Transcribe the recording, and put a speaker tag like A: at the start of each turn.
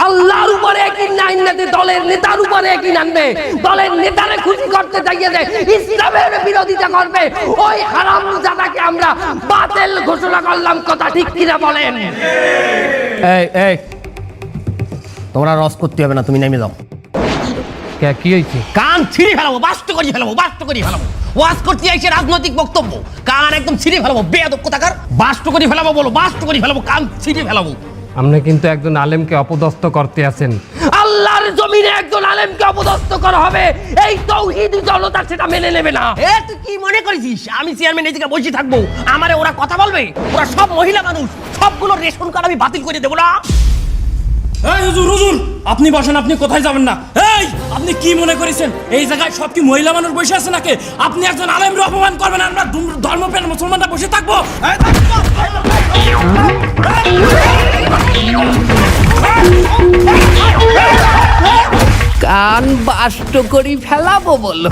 A: আল্লাহর উপরে একই আইন নাতে দলের নেতার উপরে একই আনবে, দলের নেতারে খুশি করতে চাইয়ে দেয়, ইসলামের বিরোধিতা করবে, ওই হারামজাদাকে আমরা বাতিল ঘোষণা করলাম। কথা ঠিক কিনা বলেন?
B: এই এই তোমরা রস করতে হবে না, তুমি নেমে যাও।
C: কি হয়েছে?
B: কান ছিঁড়ে ফেলাবো, বাস্ত করি ফেলাবো, বাস্ত করি ফেলাবো। ওয়াজ করতে আইছে রাজনৈতিক বক্তব্য, কান একদম ছিঁড়ে ফেলাবো। বেয়াদব কোথাকার, বাস্ত করি ফেলাবো বলো, বাস্ত করি ফেলাবো, কান ছিঁড়ে ফেলাবো।
C: আপনি কিন্তু একজন আলেমকে অপদস্থ করতে আছেন।
A: আল্লাহর জমিনে একজন আলেমকে অপদস্থ করা হবে, এই তাওহীদি জনতা সেটা মেনে নেবে না।
B: এ তুই কি মনে করেছিস আমি চেয়ারম্যান এই জায়গায় বসে থাকবো? আমারে ওরা কথা বলবে? ওরা সব মহিলা মানুষ, সবগুলো রেশন কার্ড আমি বাতিল করে দেবো না।
D: এই হুজুর, হুজুর আপনি বসেন, আপনি কোথায় যাবেন না? এই আপনি কি মনে করেছেন এই জায়গায় সব কি মহিলা মানুষ বসে আছে নাকি? আপনি একজন আলেমকে অপমান করবেন, আমরা ধর্মপ্রাণ মুসলমানরা বসে থাকবো?
A: কান বাষ্ট করি ফেলাবো বলো।